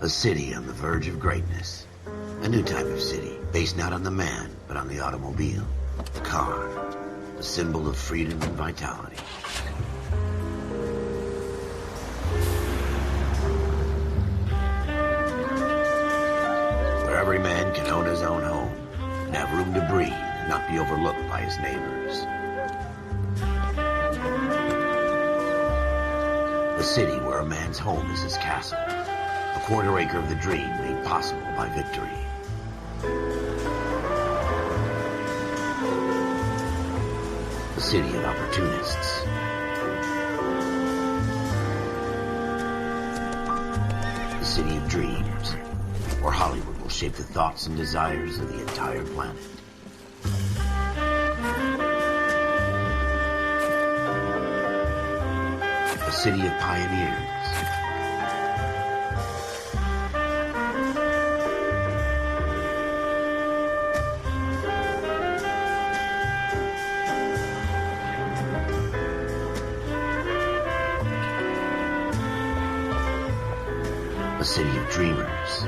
A city on the verge of greatness. A new type of city, based not on the man, but on the automobile. The car. The symbol of freedom and vitality. Where every man can own his own home, and have room to breathe, and not be overlooked by his neighbors. A city where a man's home is his castle. A quarter acre of the dream made possible by victory. A city of opportunists. A city of dreams, where Hollywood will shape the thoughts and desires of the entire planet. A city of pioneers. A city of dreamers.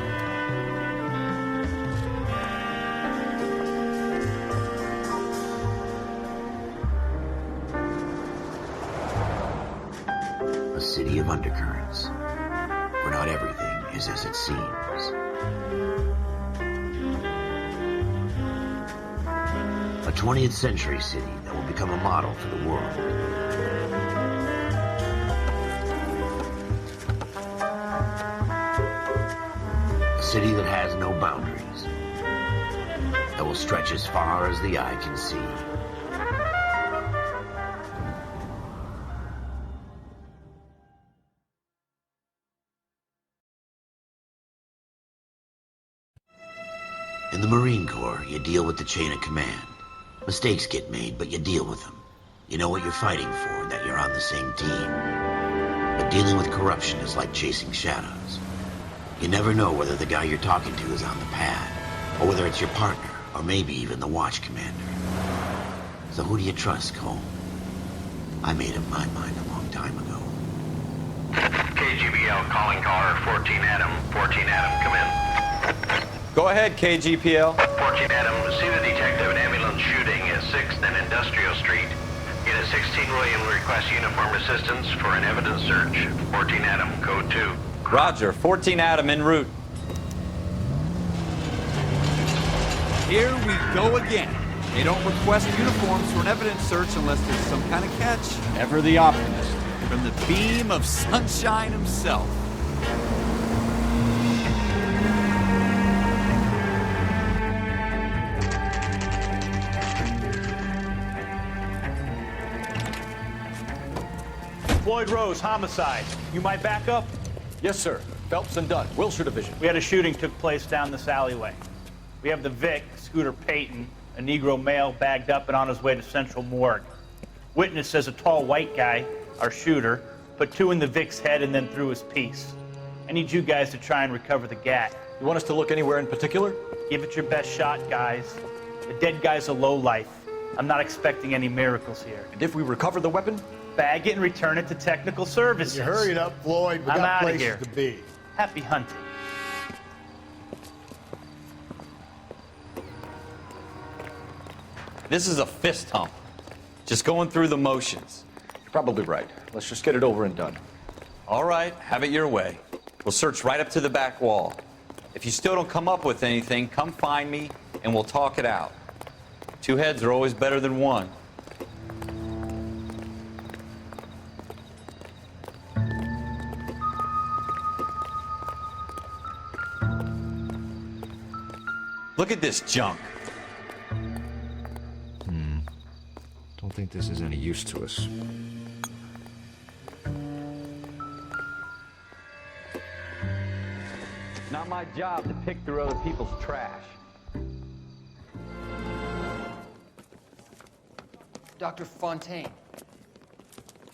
A city of undercurrents, where not everything is as it seems. A 20th century city that will become a model for the world. A city that has no boundaries, that will stretch as far as the eye can see. In the Marine Corps, you deal with the chain of command. Mistakes get made, but you deal with them. You know what you're fighting for, that you're on the same team. But dealing with corruption is like chasing shadows. You never know whether the guy you're talking to is on the pad, or whether it's your partner, or maybe even the watch commander. So who do you trust, Cole? I made up my mind a long time ago. KGBL calling caller 14 Adam. 14 Adam, come in. Go ahead, KGPL. 14 Adam, see the detective, an ambulance shooting at 6th and Industrial Street. Unit 16 William requests uniform assistance for an evidence search. 14 Adam, code 2. Roger, 14 Adam en route. Here we go again. They don't request uniforms for an evidence search unless there's some kind of catch. Ever the optimist. From the beam of sunshine himself. Floyd Rose, homicide. You might back up? Yes, sir. Phelps and Dunn, Wilshire Division. We had a shooting took place down this alleyway. We have the Vic, Scooter Payton, a Negro male bagged up and on his way to Central Morgue. Witness says a tall white guy, our shooter, put 2 in the Vic's head and then threw his piece. I need you guys to try and recover the gat. You want us to look anywhere in particular? Give it your best shot, guys. The dead guy's a lowlife. I'm not expecting any miracles here. And if we recover the weapon? Bag it and return it to technical services. You hurry it up, Floyd. We I'm got outta places here. to be. Happy hunting. This is a fist hump. Just going through the motions. You're probably right. Let's just get it over and done. All right, have it your way. We'll search right up to the back wall. If you still don't come up with anything, come find me and we'll talk it out. 2 heads are always better than 1. Look at this junk. Don't think this is any use to us. Not my job to pick through other people's trash. Dr. Fontaine,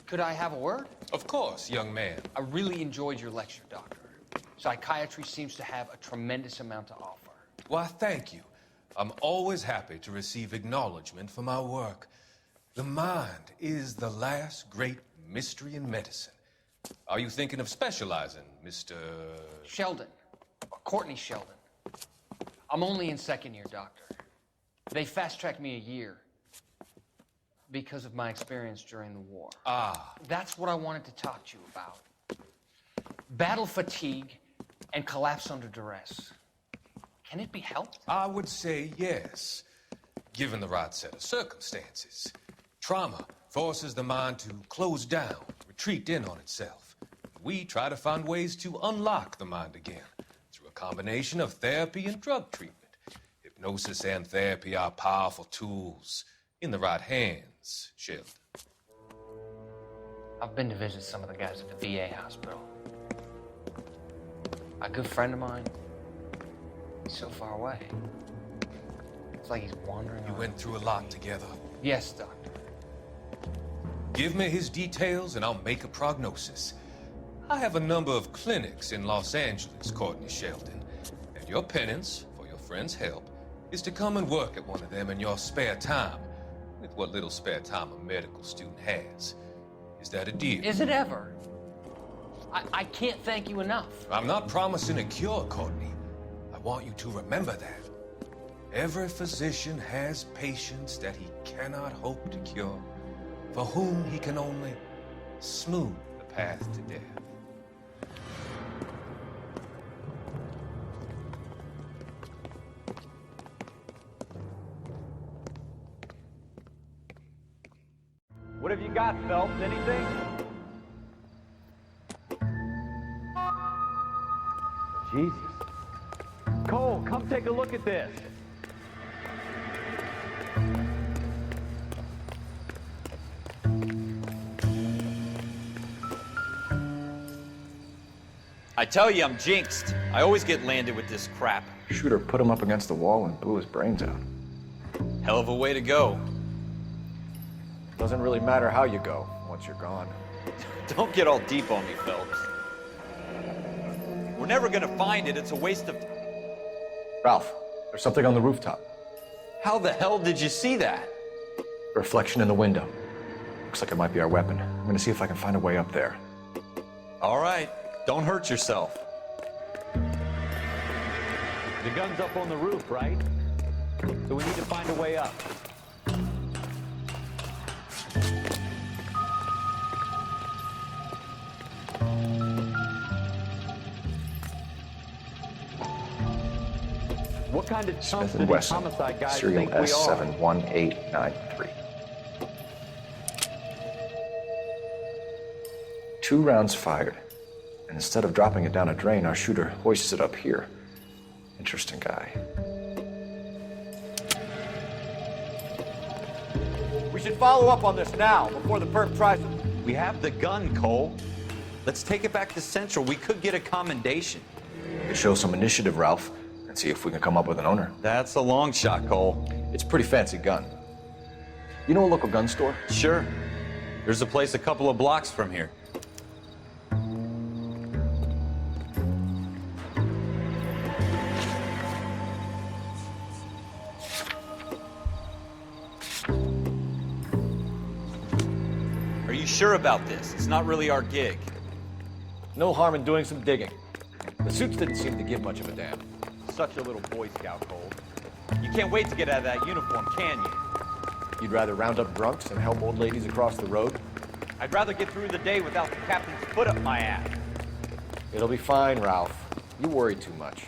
could I have a word? Of course, young man. I really enjoyed your lecture, Doctor. Psychiatry seems to have a tremendous amount to offer. Why, thank you. I'm always happy to receive acknowledgement for my work. The mind is the last great mystery in medicine. Are you thinking of specializing, Mr. Sheldon, Courtney Sheldon. I'm only in second year, Doctor. They fast-tracked me a year because of my experience during the war. That's what I wanted to talk to you about. Battle fatigue and collapse under duress. Can it be helped? I would say yes, given the right set of circumstances. Trauma forces the mind to close down, retreat in on itself. We try to find ways to unlock the mind again through a combination of therapy and drug treatment. Hypnosis and therapy are powerful tools in the right hands, Sheldon. I've been to visit some of the guys at the VA hospital. A good friend of mine, he's so far away. It's like he's wandering You around. went through a lot together. Yes, Doctor. Give me his details and I'll make a prognosis. I have a number of clinics in Los Angeles, Courtney Sheldon. And your penance, for your friend's help, is to come and work at one of them in your spare time, with what little spare time a medical student has. Is that a deal? Is it ever? I can't thank you enough. I'm not promising a cure, Courtney. I want you to remember that. Every physician has patients that he cannot hope to cure, for whom he can only smooth the path to death. What have you got, Phelps? Anything? Jesus. Cole, come take a look at this. I tell you, I'm jinxed. I always get landed with this crap. Shooter put him up against the wall and blew his brains out. Hell of a way to go. Doesn't really matter how you go once you're gone. Don't get all deep on me, Phelps. We're never gonna find it. It's a waste of... Ralph, there's something on the rooftop. How the hell did you see that? A reflection in the window. Looks like it might be our weapon. I'm gonna see if I can find a way up there. All right. Don't hurt yourself. The gun's up on the roof, right? So we need to find a way up. What kind of chumps Smith do and these Wesson, homicide guys serial think we are? S71893. 2 rounds fired. And instead of dropping it down a drain, our shooter hoists it up here. Interesting guy. We should follow up on this now, before the perp tries to... We have the gun, Cole. Let's take it back to Central. We could get a commendation. We could show some initiative, Ralph, and see if we can come up with an owner. That's a long shot, Cole. It's a pretty fancy gun. You know a local gun store? Sure. There's a place a couple of blocks from here. Are you sure about this? It's not really our gig. No harm in doing some digging. The suits didn't seem to give much of a damn. Such a little Boy Scout, Cole. You can't wait to get out of that uniform, can you? You'd rather round up drunks and help old ladies across the road? I'd rather get through the day without the captain's foot up my ass. It'll be fine, Ralph. You worry too much.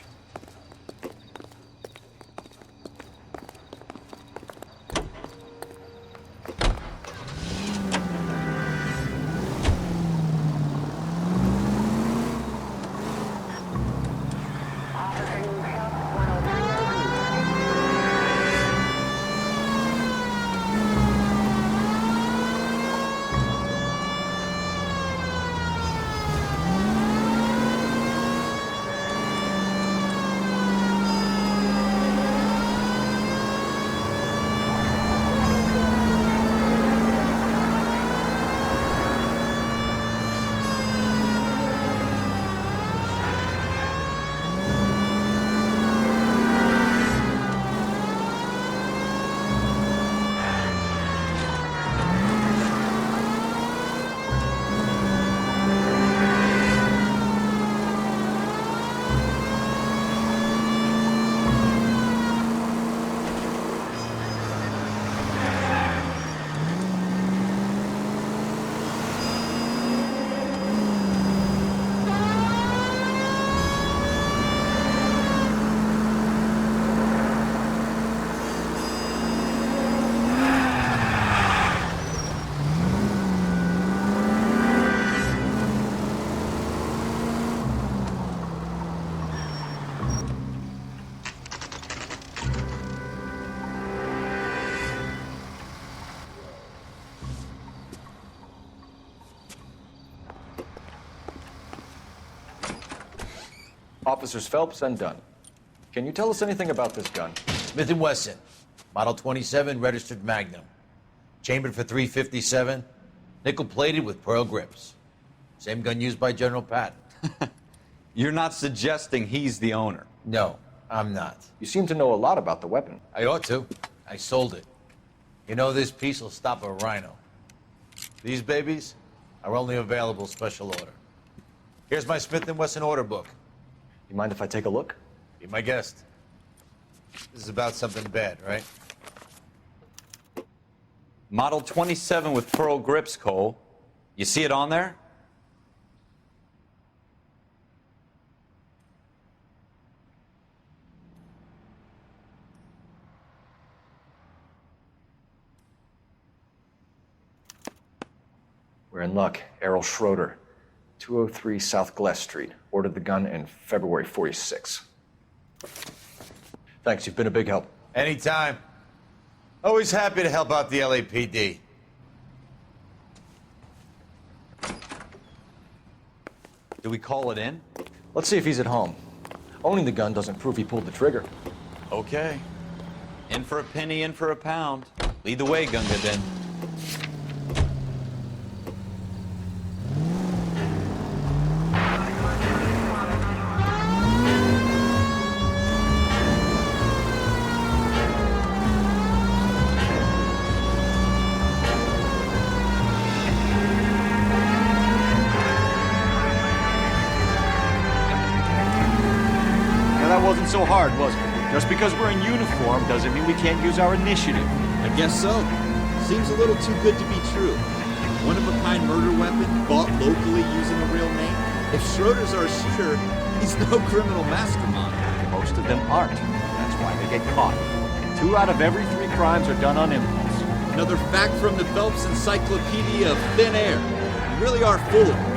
Officers Phelps and Dunn. Can you tell us anything about this gun? Smith & Wesson, Model 27, registered Magnum. Chambered for .357, nickel-plated with pearl grips. Same gun used by General Patton. You're not suggesting he's the owner? No, I'm not. You seem to know a lot about the weapon. I ought to. I sold it. You know, this piece will stop a rhino. These babies are only available special order. Here's my Smith & Wesson order book. You mind if I take a look? Be my guest. This is about something bad, right? Model 27 with pearl grips, Cole. You see it on there? We're in luck. Errol Schroeder, 203 South Glass Street. Ordered the gun in February '46. Thanks, you've been a big help. Anytime. Always happy to help out the LAPD. Do we call it in? Let's see if he's at home. Owning the gun doesn't prove he pulled the trigger. Okay. In for a penny, in for a pound. Lead the way, Gunga, then. That wasn't so hard, was it? Just because we're in uniform doesn't mean we can't use our initiative. I guess so. Seems a little too good to be true. One-of-a-kind murder weapon bought locally using a real name. If Schroeder's our shooter, he's no criminal mastermind. Most of them aren't. That's why they get caught. 2 out of every 3 crimes are done on impulse. Another fact from the Phelps Encyclopedia of Thin Air. You really are full of it.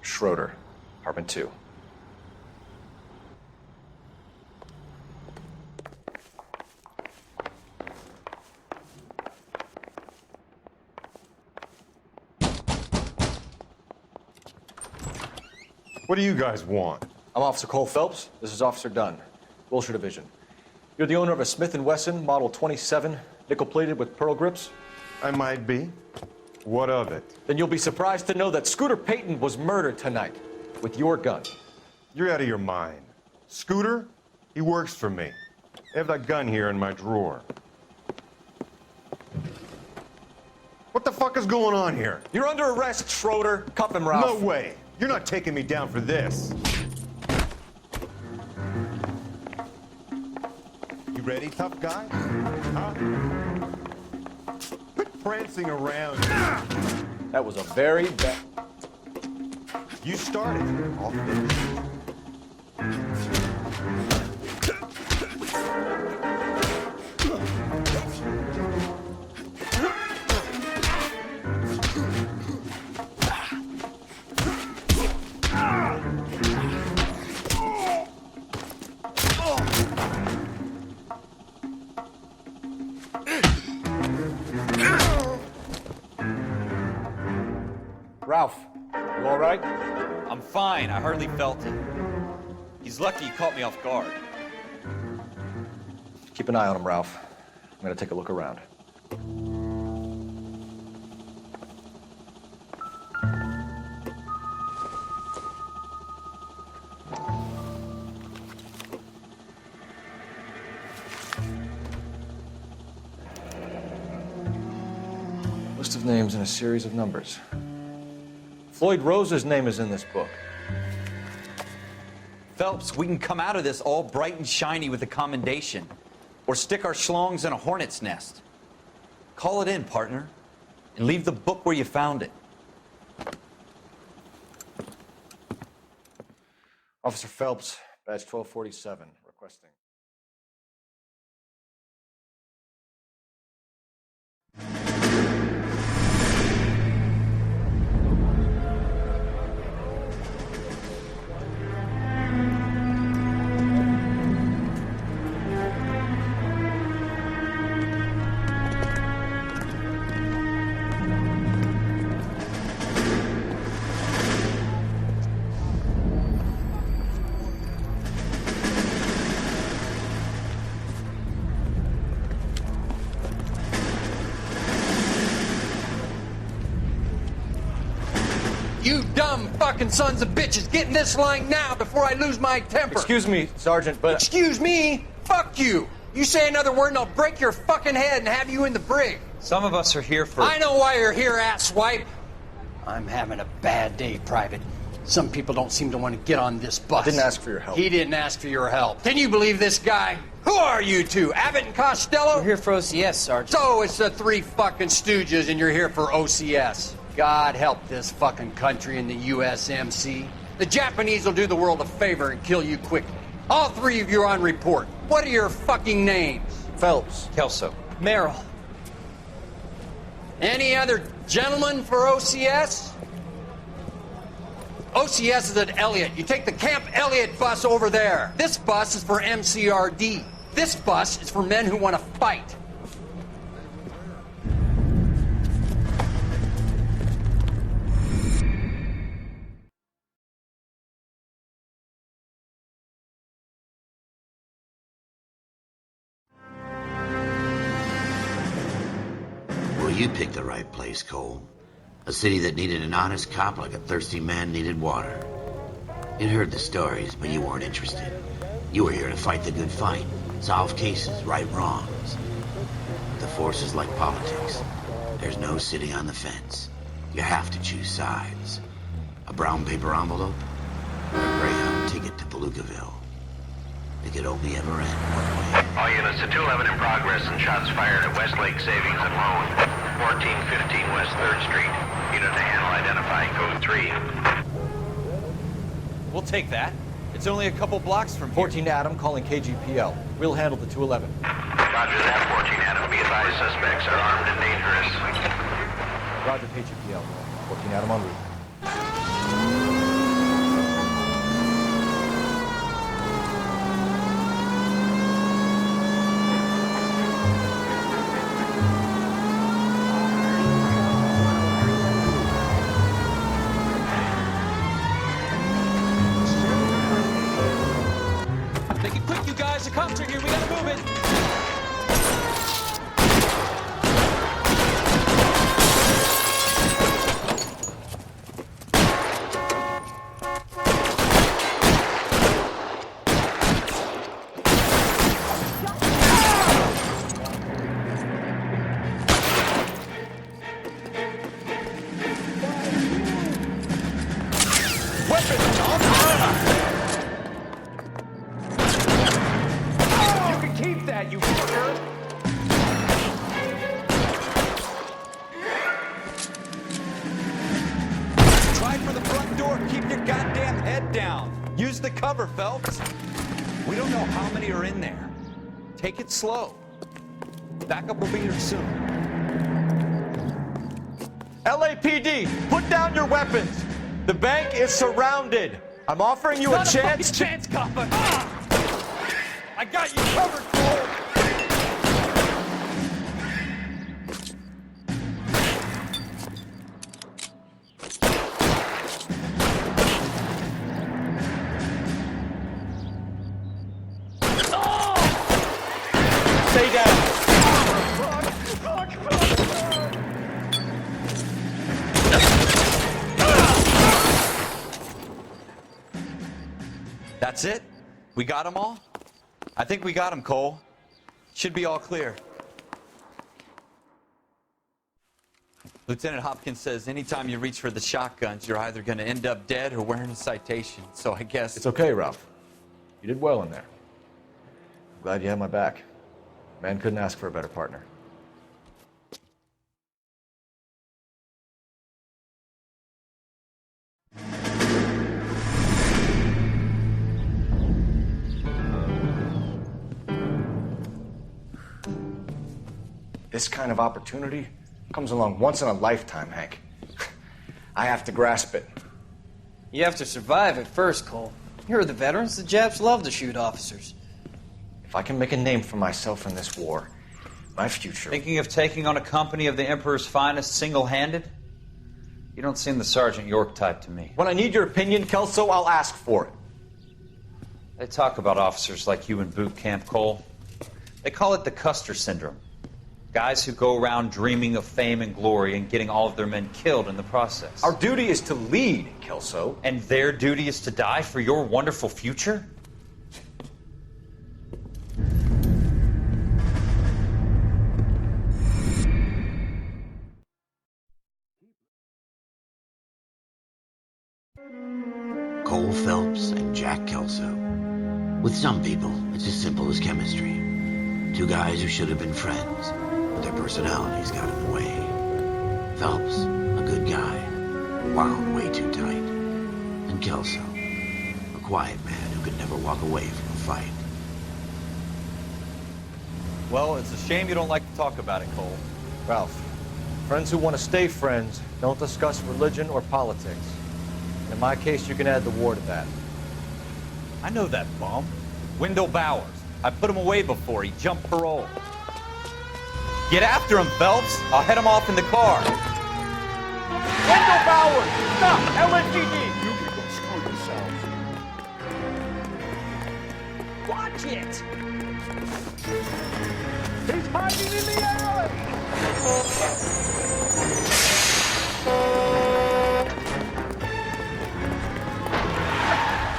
Schroeder, apartment 2. What do you guys want? I'm Officer Cole Phelps. This is Officer Dunn, Wilshire Division. You're the owner of a Smith & Wesson Model 27, nickel-plated with pearl grips? I might be. What of it? Then you'll be surprised to know that Scooter Payton was murdered tonight with your gun. You're out of your mind. Scooter? He works for me. I have that gun here in my drawer. What the fuck is going on here? You're under arrest, Schroeder. Cuff him, Ralph. No way. You're not taking me down for this. You ready, tough guy? Huh? Quit prancing around. That was a very bad... You started. I'll finish. Ralph, you all right? I'm fine. I hardly felt it. He's lucky he caught me off guard. Keep an eye on him, Ralph. I'm gonna take a look around. List of names and a series of numbers. Floyd Rose's name is in this book. Phelps, we can come out of this all bright and shiny with a commendation. Or stick our schlongs in a hornet's nest. Call it in, partner. And leave the book where you found it. Officer Phelps, badge 1247, requesting. You dumb fucking sons of bitches, get in this line now before I lose my temper. Excuse me, Sergeant, but... Excuse me? Fuck you. You say another word and I'll break your fucking head and have you in the brig. Some of us are here for... I know why you're here, asswipe. I'm having a bad day, Private. Some people don't seem to want to get on this bus. I didn't ask for your help. He didn't ask for your help. Can you believe this guy? Who are you two? Abbott and Costello? We're here for OCS, Sergeant. So it's the three fucking stooges and you're here for OCS. God help this fucking country and the USMC. The Japanese will do the world a favor and kill you quickly. All three of you are on report. What are your fucking names? Phelps. Kelso. Merrill. Any other gentlemen for OCS? OCS is at Elliott. You take the Camp Elliott bus over there. This bus is for MCRD. This bus is for men who want to fight. Well, you picked the right place, Cole. A city that needed an honest cop like a thirsty man needed water. You'd heard the stories, but you weren't interested. You were here to fight the good fight, solve cases, right wrongs. The force is like politics. There's no sitting on the fence. You have to choose sides. A brown paper envelope, or a Greyhound ticket to Palookaville. It could only ever end one way. All units to 211 in progress and shots fired at Westlake Savings and Loan, 1415 West 3rd Street. Unit to handle identify, code 3. We'll take that. It's only a couple blocks from here. 14 Adam calling KGPL. We'll handle the 211. Roger that, 14 Adam. Be advised, suspects are armed and dangerous. Roger, KGPL. 14 Adam en route. The cops are here. We gotta move it. You fucker! Try for the front door. Keep your goddamn head down. Use the cover, Phelps. We don't know how many are in there. Take it slow. Backup will be here soon. LAPD, put down your weapons. The bank is surrounded. I'm offering you a chance to... chance, copper. Ah! I got you covered, Cole. Stay down. That's it? We got them all? I think we got them, Cole. Should be all clear. Lieutenant Hopkins says anytime you reach for the shotguns, you're either going to end up dead or wearing a citation. So I guess... It's okay, Ralph. You did well in there. I'm glad you had my back. Man couldn't ask for a better partner. This kind of opportunity comes along once in a lifetime, Hank. I have to grasp it. You have to survive at first, Cole. You're the veterans. The Japs love to shoot officers. If I can make a name for myself in this war, my future... Thinking of taking on a company of the Emperor's finest single-handed? You don't seem the Sergeant York type to me. When I need your opinion, Kelso, I'll ask for it. They talk about officers like you in boot camp, Cole. They call it the Custer syndrome. Guys who go around dreaming of fame and glory and getting all of their men killed in the process. Our duty is to lead, Kelso. And their duty is to die for your wonderful future? Cole Phelps and Jack Kelso. With some people, it's as simple as chemistry. Two guys who should have been friends, but their personalities got in the way. Phelps, a good guy, wound way too tight. And Kelso, a quiet man who could never walk away from a fight. Well, it's a shame you don't like to talk about it, Cole. Ralph, friends who want to stay friends don't discuss religion or politics. In my case, you can add the war to that. I know that bum. Wendell Bowers. I put him away before he jumped parole. Get after him, Phelps. I'll head him off in the car. Wendell Bowers! Stop! LSPD! You people screw yourselves. Watch it! He's hiding in the alley!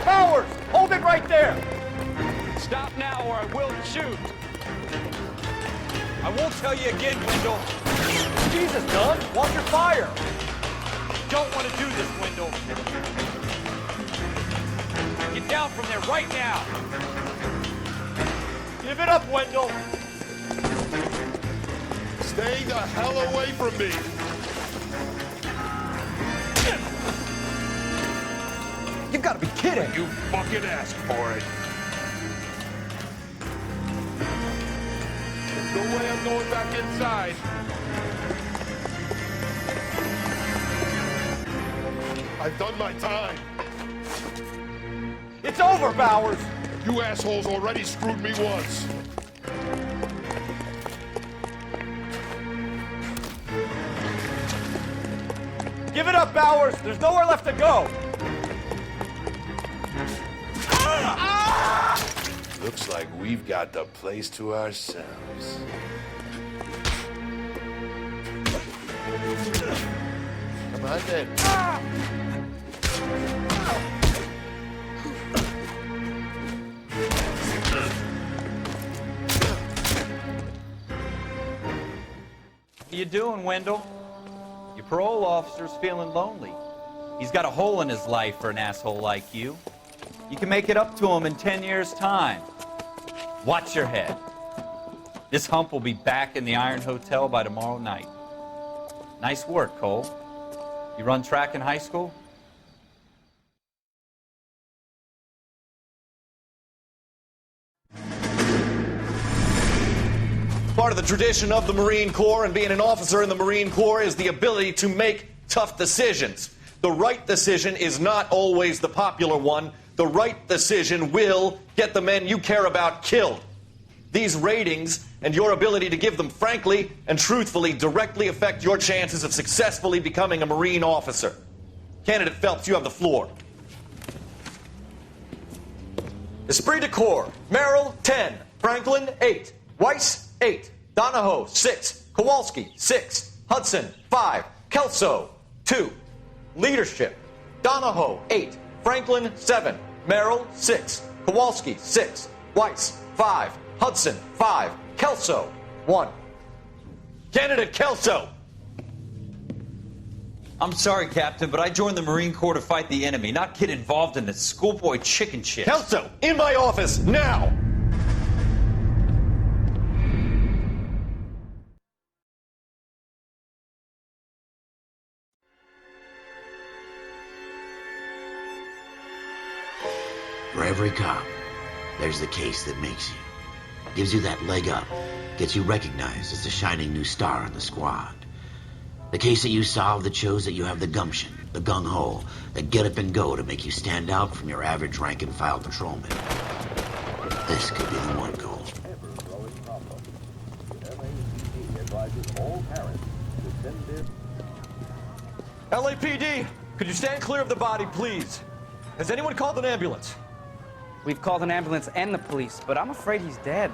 Bowers! Hold it right there! Stop now or I will shoot. I won't tell you again, Wendell. Jesus, Dunn! Watch your fire! Don't want to do this, Wendell. Get down from there right now. Give it up, Wendell! Stay the hell away from me! You've got to be kidding! You fucking asked for it! There's no way I'm going back inside. I've done my time. It's over, Bowers! You assholes already screwed me once. Give it up, Bowers! There's nowhere left to go! Looks like we've got the place to ourselves. Come on then. What are you doing, Wendell? Your parole officer's feeling lonely. He's got a hole in his life for an asshole like you. You can make it up to him in 10 years' time. Watch your head. This hump will be back in the Iron Hotel by tomorrow night. Nice work, Cole. You run track in high school? Part of the tradition of the Marine Corps and being an officer in the Marine Corps is the ability to make tough decisions. The right decision is not always the popular one. The right decision will get the men you care about killed. These ratings and your ability to give them frankly and truthfully directly affect your chances of successfully becoming a Marine officer. Candidate Phelps, you have the floor. Esprit de Corps, Merrill, 10. Franklin, 8. Weiss, 8. Donahoe, 6. Kowalski, 6. Hudson, 5. Kelso, 2. Leadership, Donahoe, 8. Franklin, 7. Merrill, 6. Kowalski, 6. Weiss, 5. Hudson, 5. Kelso, 1. Candidate Kelso! I'm sorry, Captain, but I joined the Marine Corps to fight the enemy, not get involved in this schoolboy chicken shit. Kelso, in my office, now! For every cop, there's the case that makes you. Gives you that leg up. Gets you recognized as the shining new star in the squad. The case that you solve that shows that you have the gumption, the gung-ho, the get up and go to make you stand out from your average rank-and-file patrolman. This could be the one, Cole. LAPD, could you stand clear of the body, please? Has anyone called an ambulance? We've called an ambulance and the police, but I'm afraid he's dead.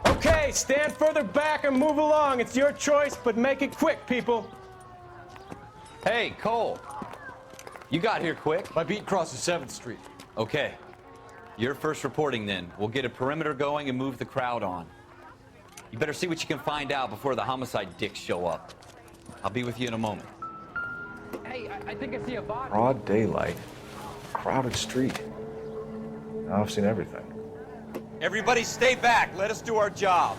Okay, stand further back and move along. It's your choice, but make it quick, people. Hey, Cole. You got here quick. My beat crosses 7th Street. Okay. You're first reporting then. We'll get a perimeter going and move the crowd on. You better see what you can find out before the homicide dicks show up. I'll be with you in a moment. Hey, I think I see a body. Broad daylight, crowded street. Now I've seen everything. Everybody stay back. Let us do our job.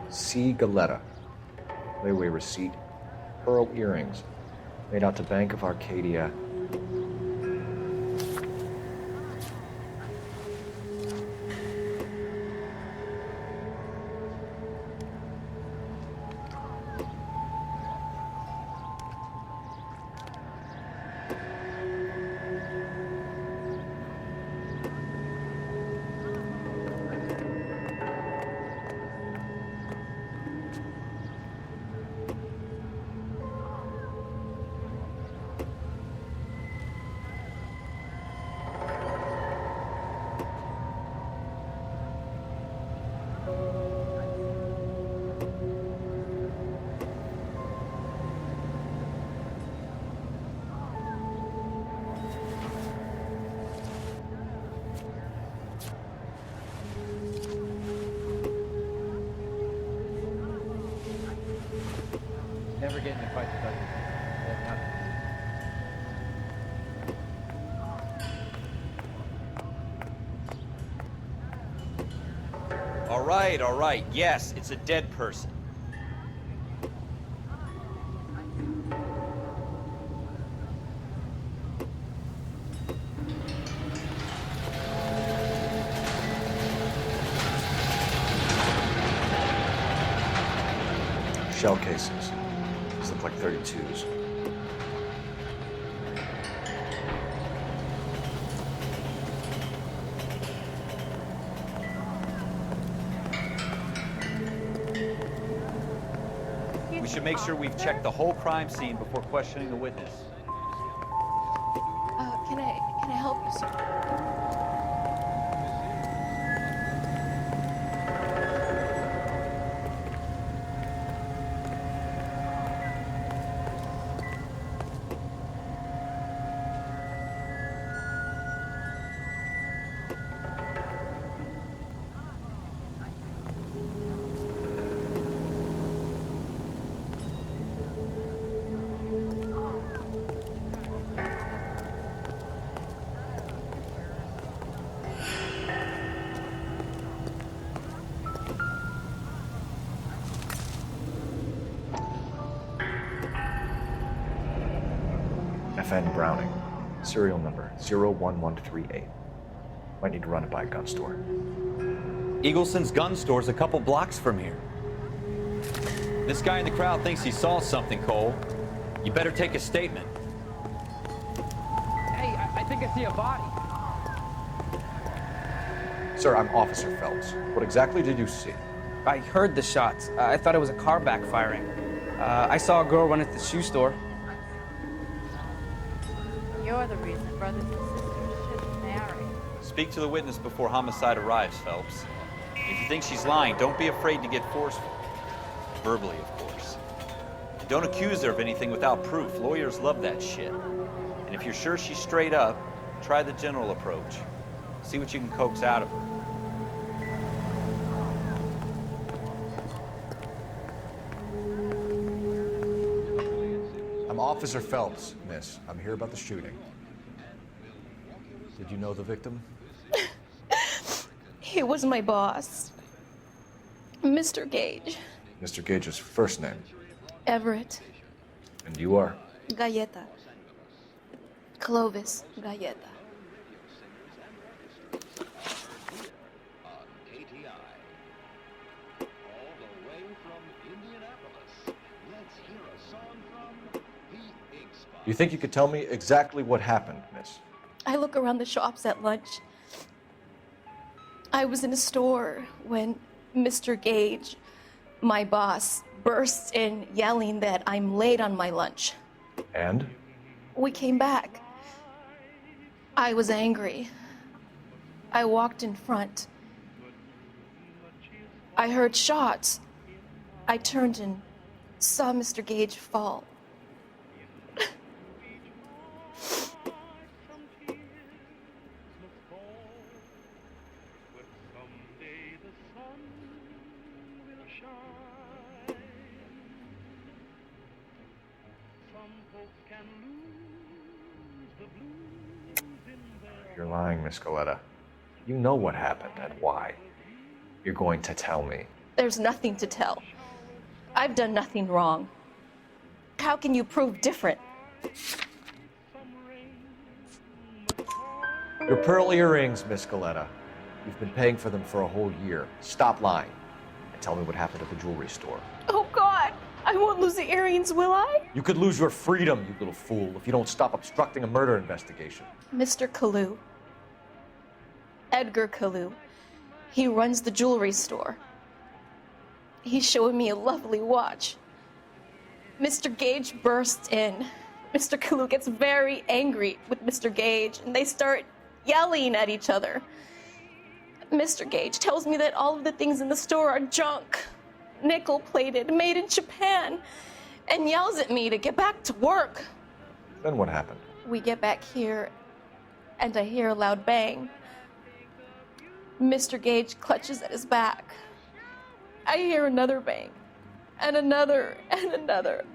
C. Galetta. Layaway receipt. Pearl earrings. Made out to Bank of Arcadia. Never get in a fight that doesn't happen. All right. Yes, it's a dead person. Shell cases. These look like 32s. We should make sure we've checked the whole crime scene before questioning the witness. Can I help you, sir? FN Browning. Serial number 01138. Might need to run it by a gun store. Eagleson's gun store's a couple blocks from here. This guy in the crowd thinks he saw something, Cole. You better take a statement. Hey, I think I see a body. Sir, I'm Officer Phelps. What exactly did you see? I heard the shots. I thought it was a car backfiring. I saw a girl run into the shoe store. You're the reason brothers and sisters shouldn't marry. Speak to the witness before homicide arrives, Phelps. If you think she's lying, don't be afraid to get forceful. Verbally, of course. And don't accuse her of anything without proof. Lawyers love that shit. And if you're sure she's straight up, try the general approach. See what you can coax out of her. I'm Officer Phelps, miss. I'm here about the shooting. Did you know the victim? He was my boss, Mr. Gage. Mr. Gage's first name. Everett. And you are? Galleta. Clovis Galleta. You think you could tell me exactly what happened, miss? I look around the shops at lunch. I was in a store when Mr. Gage, my boss, bursts in yelling that I'm late on my lunch. And? We came back. I was angry. I walked in front. I heard shots. I turned and saw Mr. Gage fall. You're lying, Miss Galleta. You know what happened and why. You're going to tell me. There's nothing to tell. I've done nothing wrong. How can you prove different? Your pearl earrings, Miss Galleta. You've been paying for them for a whole year. Stop lying and tell me what happened at the jewelry store. Oh, God! I won't lose the earrings, will I? You could lose your freedom, you little fool, if you don't stop obstructing a murder investigation. Mr. Kalu. Edgar Kalu. He runs the jewelry store. He's showing me a lovely watch. Mr. Gage bursts in. Mr. Kalu gets very angry with Mr. Gage, and they start yelling at each other. Mr. Gage tells me that all of the things in the store are junk, nickel-plated, made in Japan, and yells at me to get back to work. Then what happened? We get back here, and I hear a loud bang. Mr. Gage clutches at his back. I hear another bang, and another, and another.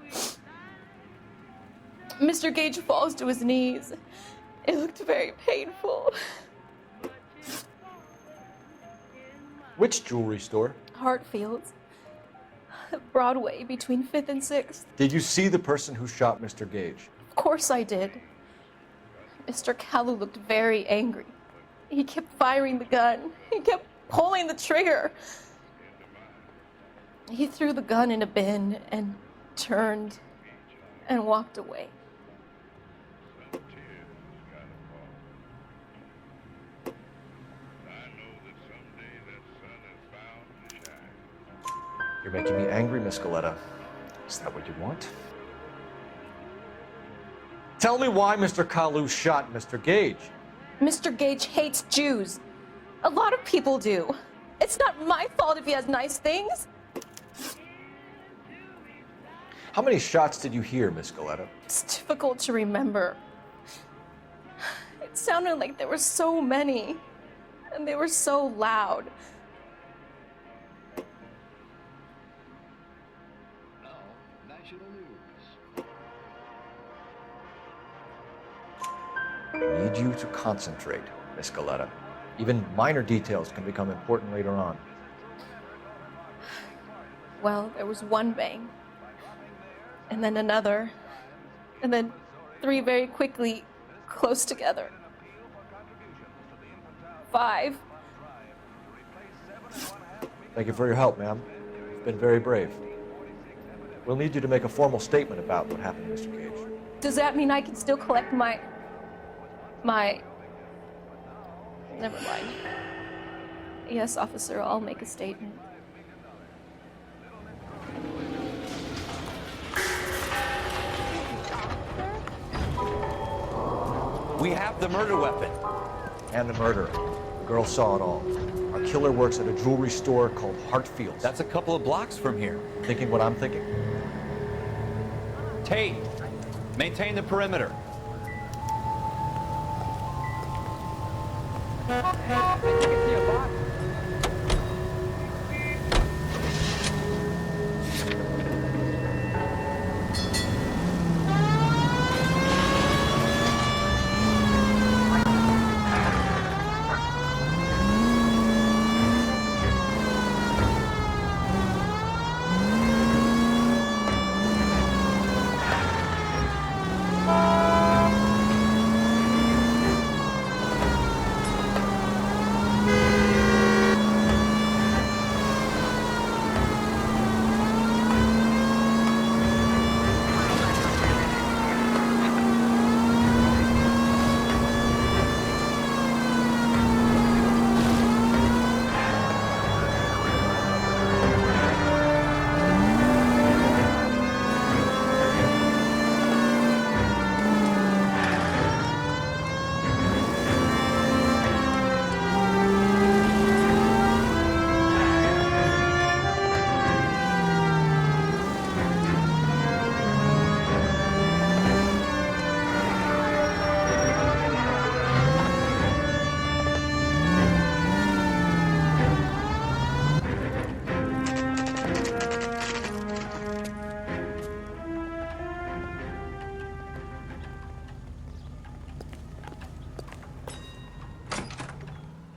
Mr. Gage falls to his knees. It looked very painful. Which jewelry store? Hartfield's. Broadway, between 5th and 6th. Did you see the person who shot Mr. Gage? Of course I did. Mr. Kalu looked very angry. He kept firing the gun. He kept pulling the trigger. He threw the gun in a bin and turned and walked away. You're making me angry, Miss Galleta. Is that what you want? Tell me why Mr. Kalu shot Mr. Gage. Mr. Gage hates Jews. A lot of people do. It's not my fault if he has nice things. How many shots did you hear, Miss Galleta? It's difficult to remember. It sounded like there were so many, and they were so loud. I need you to concentrate, Miss Galleta. Even minor details can become important later on. Well, there was one bang, and then another, and then 3 very quickly, close together. 5. Thank you for your help, ma'am. You've been very brave. We'll need you to make a formal statement about what happened to Mr. Gage. Does that mean I can still collect my... Never mind. Yes, officer, I'll make a statement. have the murder weapon. And the murderer. The girl saw it all. Our killer works at a jewelry store called Hartfield's. That's a couple of blocks from here. Thinking what I'm thinking? Tate, maintain the perimeter. I think you can see a box.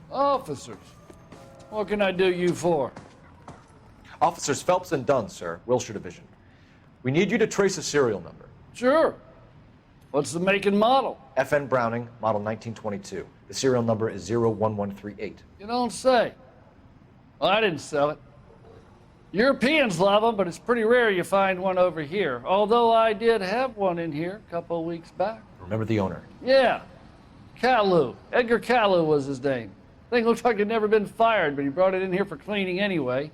Officers, what can I do you for? Officers Phelps and Dunn, sir, Wilshire Division. We need you to trace a serial number. Sure. What's the make and model? FN Browning, model 1922. The serial number is 01138. You don't say. Well, I didn't sell it. Europeans love them, but it's pretty rare you find one over here. Although I did have one in here a couple of weeks back. Remember the owner? Yeah. Kalu. Edgar Kalu was his name. Thing looked like it'd never been fired, but he brought it in here for cleaning anyway.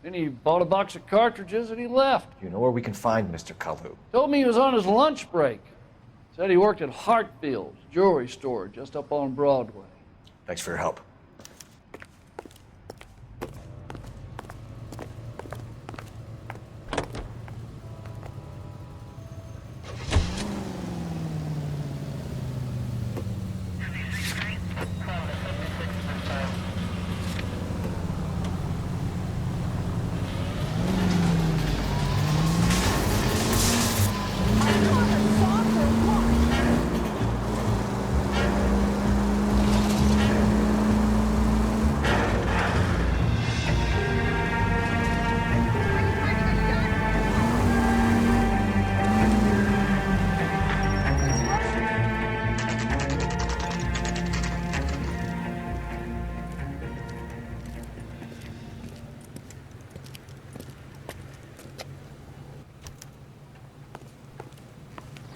Then he bought a box of cartridges and he left. You know where we can find Mr. Kalu? Told me he was on his lunch break. Said he worked at Hartfield's jewelry store just up on Broadway. Thanks for your help.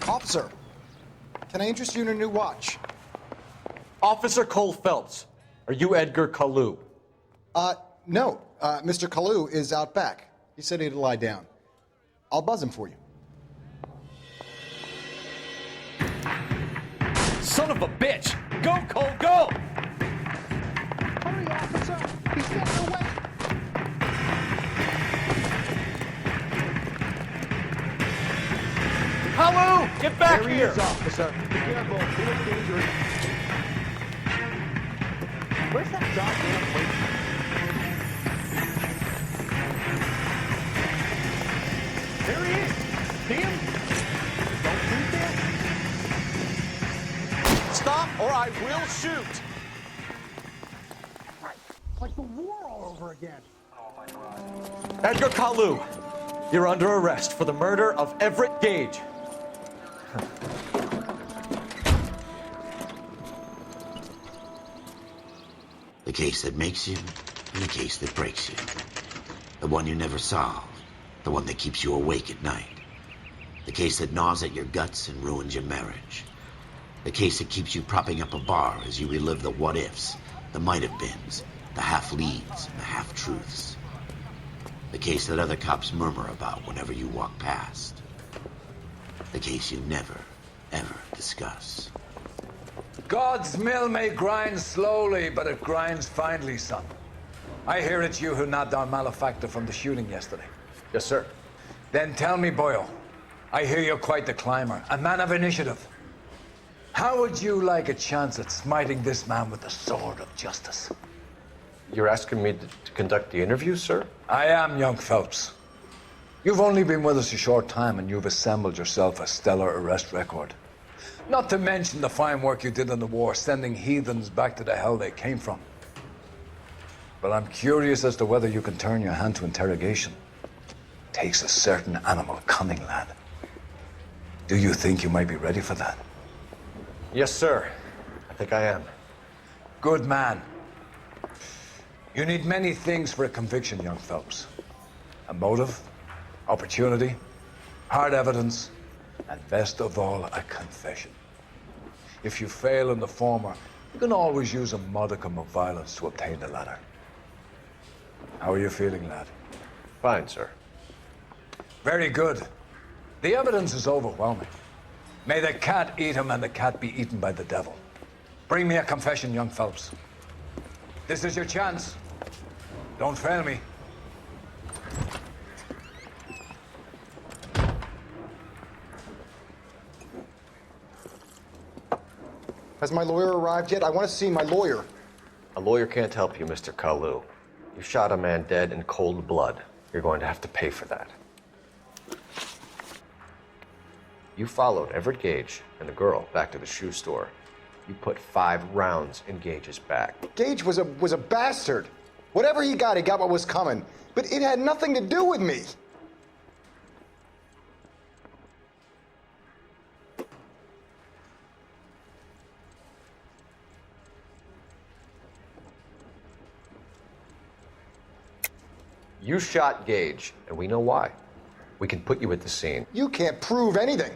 Officer, can I interest you in a new watch? Officer Cole Phelps, are you Edgar Kalu? No. Mr. Kalu is out back. He said he'd lie down. I'll buzz him for you. Son of a bitch! Go, Cole, go! Hurry, officer! He's getting away! Kalu, get back There he here! is, officer. Be careful. He looks dangerous. Where's that goddamn plate? There he is! See him? Don't shoot there. Stop or I will shoot! It's like the war all over again. Edgar Kalu, you're under arrest for the murder of Everett Gage. The case that makes you, and the case that breaks you. The one you never solve, the one that keeps you awake at night. The case that gnaws at your guts and ruins your marriage. The case that keeps you propping up a bar as you relive the what-ifs, the might-have-beens, the half-leads, and the half-truths. The case that other cops murmur about whenever you walk past. The case you never, ever discuss. God's mill may grind slowly, but it grinds finely, son. I hear it's you who nabbed our malefactor from the shooting yesterday. Yes, sir. Then tell me, Boyle, I hear you're quite the climber, a man of initiative. How would you like a chance at smiting this man with the sword of justice? You're asking me to conduct the interview, sir? I am, young Phelps. You've only been with us a short time and you've assembled yourself a stellar arrest record. Not to mention the fine work you did in the war, sending heathens back to the hell they came from. But I'm curious as to whether you can turn your hand to interrogation. Takes a certain animal cunning, lad. Do you think you might be ready for that? Yes, sir. I think I am. Good man. You need many things for a conviction, young Phelps. A motive, opportunity, hard evidence, and best of all, a confession. If you fail in the former, you can always use a modicum of violence to obtain the latter. How are you feeling, lad? Fine, sir. Very good. The evidence is overwhelming. May the cat eat him and the cat be eaten by the devil. Bring me a confession, young Phelps. This is your chance. Don't fail me. Has my lawyer arrived yet? I want to see my lawyer. A lawyer can't help you, Mr. Kalu. You shot a man dead in cold blood. You're going to have to pay for that. You followed Everett Gage and the girl back to the shoe store. You put 5 rounds in Gage's back. Gage was a bastard. Whatever he got what was coming. But it had nothing to do with me. You shot Gage, and we know why. We can put you at the scene. You can't prove anything.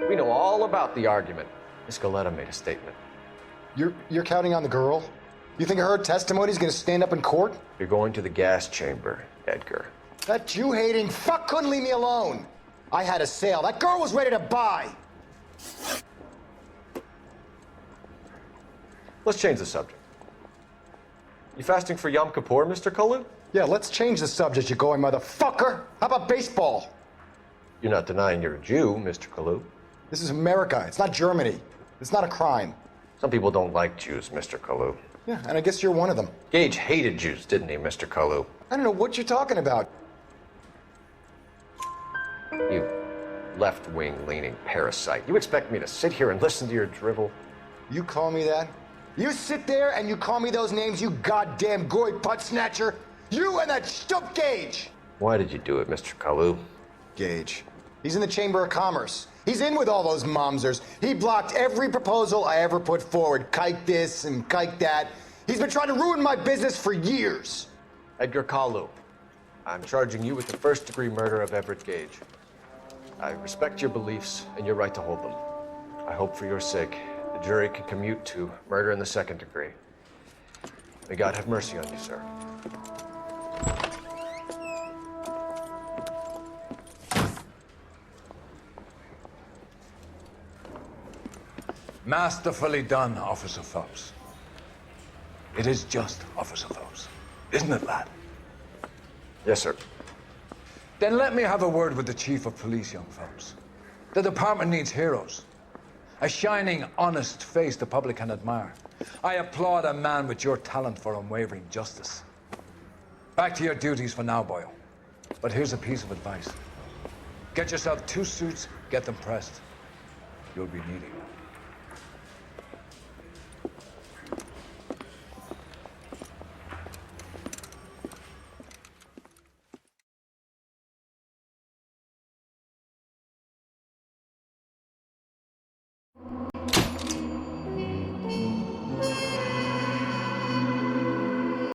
We know all about the argument. Miss Galetta made a statement. You're counting on the girl? You think her testimony's gonna stand up in court? You're going to the gas chamber, Edgar. That Jew-hating fuck couldn't leave me alone. I had a sale. That girl was ready to buy. Let's change the subject. You fasting for Yom Kippur, Mr. Kalu? Yeah, let's change the subject, you going motherfucker. How about baseball? You're not denying you're a Jew, Mr. Kalu. This is America. It's not Germany. It's not a crime. Some people don't like Jews, Mr. Kalu. Yeah, and I guess you're one of them. Gage hated Jews, didn't he, Mr. Kalu? I don't know what you're talking about. You left-wing leaning parasite. You expect me to sit here and listen to your drivel? You call me that? You sit there and you call me those names, you goddamn goy butt snatcher? You and that stup Gage! Why did you do it, Mr. Kalu? Gage. He's in the Chamber of Commerce. He's in with all those momsers. He blocked every proposal I ever put forward. Kike this and kike that. He's been trying to ruin my business for years. Edgar Kalu, I'm charging you with the first-degree murder of Everett Gage. I respect your beliefs and your right to hold them. I hope for your sake the jury can commute to murder in the second degree. May God have mercy on you, sir. Masterfully done, Officer Phelps. It is just, Officer Phelps. Isn't it, lad? Yes, sir. Then let me have a word with the Chief of Police, young Phelps. The department needs heroes. A shining, honest face the public can admire. I applaud a man with your talent for unwavering justice. Back to your duties for now, Boyle. But here's a piece of advice. Get yourself 2 suits, get them pressed. You'll be needing them.